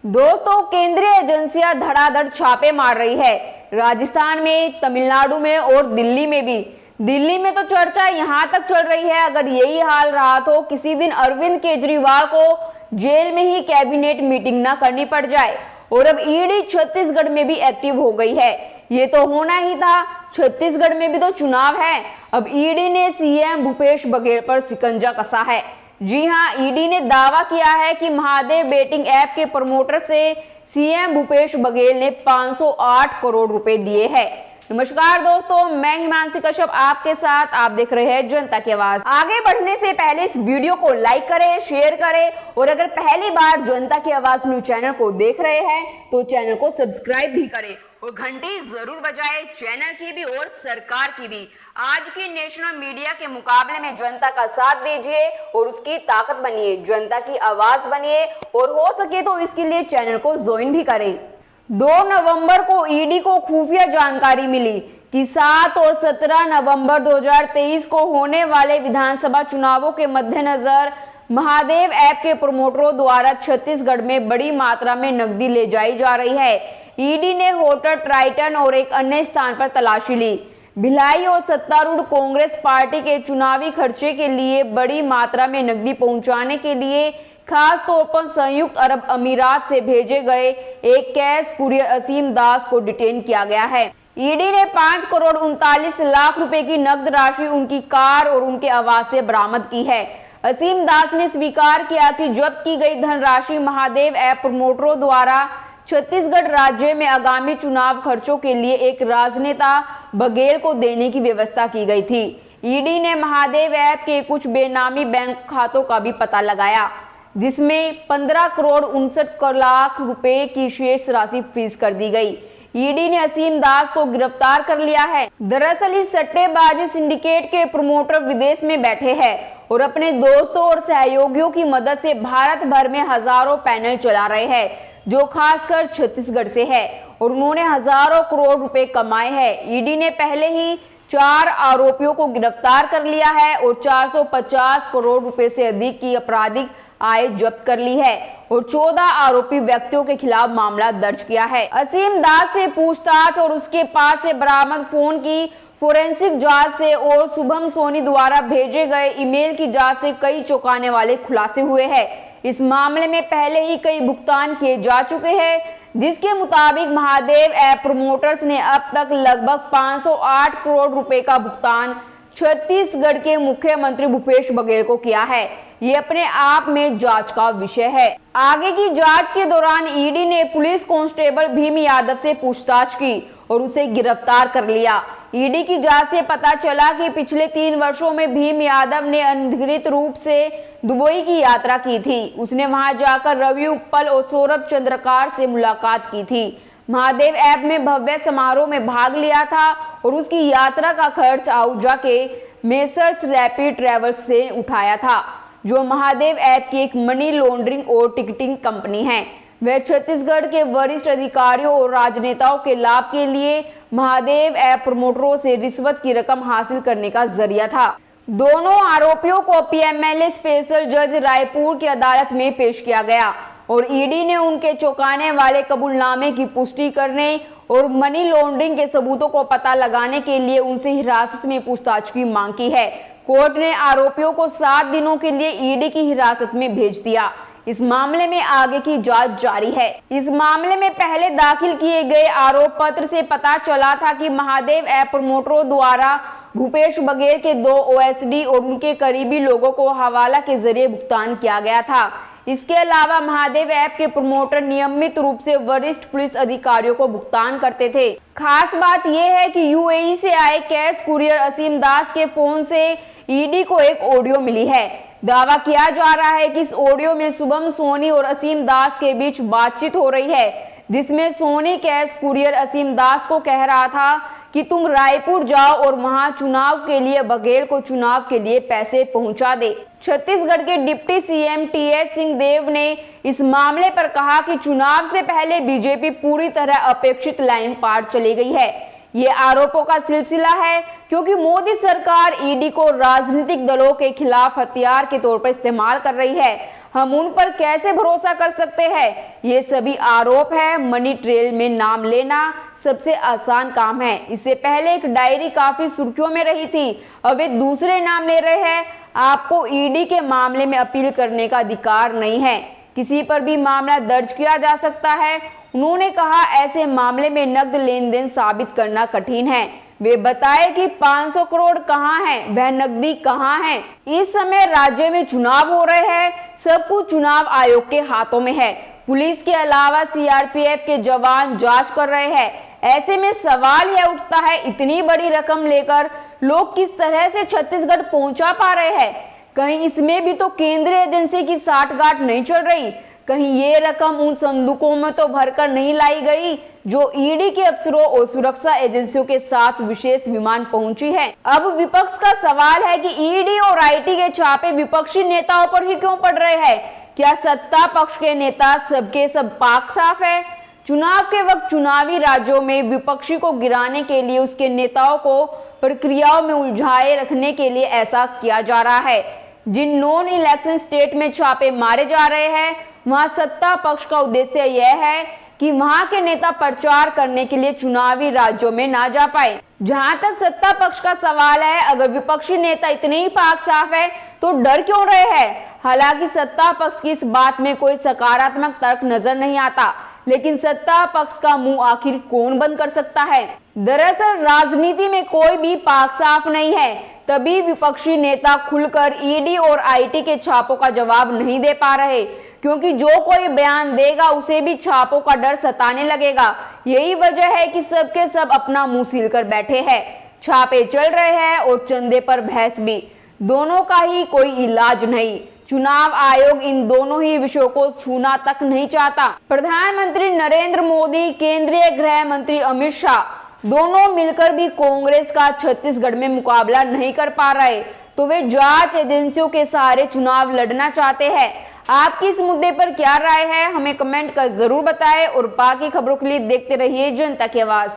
दोस्तों, केंद्रीय एजेंसियां धड़ाधड़ छापे मार रही है। राजस्थान में, तमिलनाडु में और दिल्ली में भी। दिल्ली में तो चर्चा यहां तक चल रही है, अगर यही हाल रहा तो किसी दिन अरविंद केजरीवाल को जेल में ही कैबिनेट मीटिंग न करनी पड़ जाए। और अब ईडी छत्तीसगढ़ में भी एक्टिव हो गई है। ये तो होना ही था, छत्तीसगढ़ में भी तो चुनाव है। अब ईडी ने सीएम भूपेश बघेल पर शिकंजा कसा है। जी हां, ईडी ने दावा किया है कि महादेव बेटिंग ऐप के प्रमोटर से सीएम भूपेश बघेल ने 508 करोड़ रुपए लिए हैं। नमस्कार दोस्तों, मैं हिमांशी कश्यप आपके साथ। आप देख रहे हैं जनता की आवाज। आगे बढ़ने से पहले इस वीडियो को लाइक करें, शेयर करें और अगर पहली बार जनता की आवाज न्यूज चैनल को देख रहे हैं तो चैनल को सब्सक्राइब भी करें और घंटी जरूर बजाएं, चैनल की भी और सरकार की भी। आज की नेशनल मीडिया के मुकाबले में जनता का साथ दीजिए और उसकी ताकत बनिए, जनता की आवाज बनिए और हो सके तो इसके लिए चैनल को ज्वाइन भी करें। 2 नवंबर को ईडी को खुफिया जानकारी मिली कि 7 और 17 नवंबर 2023 को होने वाले विधानसभा चुनावों के मद्देनजर महादेव ऐप के प्रमोटरों द्वारा छत्तीसगढ़ में बड़ी मात्रा में नकदी ले जाई जा रही है। ईडी ने होटल ट्राइटन और एक अन्य स्थान पर तलाशी ली। भिलाई और सत्तारूढ़ कांग्रेस पार्टी के चुनावी खर्चे के लिए बड़ी मात्रा में नकदी पहुंचाने के लिए खास तौर पर संयुक्त अरब अमीरात से भेजे गए एक कैश कुरियर असीम दास को डिटेन किया गया है। ईडी ने 5 करोड़ 39 लाख रुपए की नकद राशि उनकी कार और उनके आवास से बरामद की है। असीम दास ने स्वीकार किया कि जब्त की गई धनराशि महादेव ऐप प्रमोटरों द्वारा छत्तीसगढ़ राज्य में आगामी चुनाव खर्चों के लिए एक राजनेता बघेल को देने की व्यवस्था की गई थी। ईडी ने महादेव ऐप के कुछ बेनामी बैंक खातों का भी पता लगाया, जिसमें 15 करोड़ 59 लाख रुपए की शेष राशि फ्रीज कर दी गई। ईडी ने असीम दास को गिरफ्तार कर लिया है। दरअसल इस सट्टेबाजी सिंडिकेट के प्रमोटर विदेश में बैठे हैं और अपने दोस्तों और सहयोगियों की मदद से भारत भर में हजारों पैनल चला रहे हैं, जो खासकर छत्तीसगढ़ से है और उन्होंने हजारों करोड़ रुपए कमाए हैं। ईडी ने पहले ही 4 आरोपियों को गिरफ्तार कर लिया है और 450 करोड़ रुपए से अधिक की आपराधिक आय जब्त कर ली है और 14 आरोपी व्यक्तियों के खिलाफ मामला दर्ज किया है। असीम दास से पूछताछ और उसके पास से बरामद फोन की फोरेंसिक जांच से और शुभम सोनी द्वारा भेजे गए ईमेल की जांच से कई चौंकाने वाले खुलासे हुए हैं। इस मामले में पहले ही कई भुगतान किए जा चुके हैं, जिसके मुताबिक महादेव ऐप प्रमोटर्स ने अब तक लगभग 508 करोड़ रुपए का भुगतान छत्तीसगढ़ के मुख्यमंत्री भूपेश बघेल को किया है। ये अपने आप में जांच का विषय है। आगे की जांच के दौरान ईडी ने पुलिस कांस्टेबल भीम यादव से पूछताछ की और उसे गिरफ्तार कर लिया। ईडी की जांच से पता चला कि पिछले 3 वर्षों में भीम यादव ने अनधिकृत रूप से दुबई की यात्रा की थी। उसने वहां जाकर रवि उप्पल और सौरभ चंद्रकार से मुलाकात की थी। महादेव ऐप में भव्य समारोह में भाग लिया था और उसकी यात्रा का खर्च आहूजा के मेसर्स रैपिड ट्रैवल्स से उठाया था, जो महादेव ऐप की एक मनी लॉन्ड्रिंग और टिकटिंग कंपनी है। वह छत्तीसगढ़ के वरिष्ठ अधिकारियों और राजनेताओं के लाभ के लिए महादेव ऐप प्रमोटरों से रिश्वत की रकम हासिल करने का जरिया था। दोनों आरोपियों को पीएमएलए स्पेशल जज रायपुर की अदालत में पेश किया गया और ईडी ने उनके चौंकाने वाले कबूलनामे की पुष्टि करने और मनी लॉन्ड्रिंग के सबूतों को पता लगाने के लिए उनसे हिरासत में पूछताछ की मांग की है। कोर्ट ने आरोपियों को 7 दिनों के लिए ईडी की हिरासत में भेज दिया। इस मामले में आगे की जांच जारी है। इस मामले में पहले दाखिल किए गए आरोप पत्र से पता चला था कि महादेव ऐप प्रमोटरों द्वारा भूपेश बघेल के 2 ओएसडी और उनके करीबी लोगों को हवाला के जरिए भुगतान किया गया था। इसके अलावा महादेव ऐप के प्रमोटर नियमित रूप से वरिष्ठ पुलिस अधिकारियों को भुगतान करते थे। खास बात यह है कि यूएई से आए कैश कुरियर असीम दास के फोन से ईडी को एक ऑडियो मिली है। दावा किया जा रहा है कि इस ऑडियो में शुभम सोनी और असीम दास के बीच बातचीत हो रही है, जिसमें सोनी कैश कुरियर असीम दास को कह रहा था कि तुम रायपुर जाओ और वहां चुनाव के लिए बघेल को चुनाव के लिए पैसे पहुंचा दे। छत्तीसगढ़ के डिप्टी सीएम टीएस सिंहदेव ने इस मामले पर कहा कि चुनाव से पहले बीजेपी पूरी तरह अपेक्षित लाइन पार चली गई है। ये आरोपों का सिलसिला है क्योंकि मोदी सरकार ईडी को राजनीतिक दलों के खिलाफ हथियार के तौर पर इस्तेमाल कर रही है। हम उन पर कैसे भरोसा कर सकते हैं? ये सभी आरोप है। मनी ट्रेल में नाम लेना सबसे आसान काम है। इससे पहले एक डायरी काफी सुर्खियों में रही थी, अब वे दूसरे नाम ले रहे हैं। आपको ईडी के मामले में अपील करने का अधिकार नहीं है, किसी पर भी मामला दर्ज किया जा सकता है। उन्होंने कहा, ऐसे मामले में नकद लेन देन साबित करना कठिन है। वे बताए कि 500 करोड़ कहां है, वह नकदी कहां है। इस समय राज्य में चुनाव हो रहे हैं, सब कुछ चुनाव आयोग के हाथों में है। पुलिस के अलावा सीआरपीएफ के जवान जांच कर रहे हैं। ऐसे में सवाल यह उठता है, इतनी बड़ी रकम लेकर लोग किस तरह से छत्तीसगढ़ पहुंचा पा रहे हैं? कहीं इसमें भी तो केंद्रीय एजेंसी की साठगांठ नहीं चल रही? कहीं ये रकम उन संदूकों में तो भरकर नहीं लाई गई जो ईडी के अफसरों और सुरक्षा एजेंसियों के साथ विशेष विमान पहुंची है? अब विपक्ष का सवाल है कि ईडी और आईटी के छापे विपक्षी नेताओं पर ही क्यों पड़ रहे हैं? क्या सत्ता पक्ष के नेता सबके सब पाक साफ है? चुनाव के वक्त चुनावी राज्यों में विपक्षी को गिराने के लिए उसके नेताओं को प्रक्रियाओं में उलझाए रखने के लिए ऐसा किया जा रहा है। जिन नॉन इलेक्शन स्टेट में छापे मारे जा रहे हैं, वहां सत्ता पक्ष का उद्देश्य यह है कि वहां के नेता प्रचार करने के लिए चुनावी राज्यों में ना जा पाए। जहां तक सत्ता पक्ष का सवाल है, अगर विपक्षी नेता इतने ही पाक साफ है तो डर क्यों रहे हैं? हालांकि सत्ता पक्ष की इस बात में कोई सकारात्मक तर्क नजर नहीं आता, लेकिन सत्ता पक्ष का मुंह आखिर कौन बंद कर सकता है? दरअसल राजनीति में कोई भी पाक साफ नहीं है, तभी विपक्षी नेता खुलकर ईडी और आईटी के छापों का जवाब नहीं दे पा रहे, क्योंकि जो कोई बयान देगा उसे भी छापों का डर सताने लगेगा। यही वजह है कि सबके सब अपना मुंह सील कर बैठे हैं। छापे चल रहे हैं और चंदे पर बहस भी, दोनों का ही कोई इलाज नहीं। चुनाव आयोग इन दोनों ही विषयों को छूना तक नहीं चाहता। प्रधानमंत्री नरेंद्र मोदी, केंद्रीय गृह मंत्री अमित शाह दोनों मिलकर भी कांग्रेस का छत्तीसगढ़ में मुकाबला नहीं कर पा रहे, तो वे जांच एजेंसियों के सहारे चुनाव लड़ना चाहते हैं। आपकी इस मुद्दे पर क्या राय है, हमें कमेंट कर जरूर बताएं और बाकी खबरों के लिए देखते रहिए जनता की आवाज।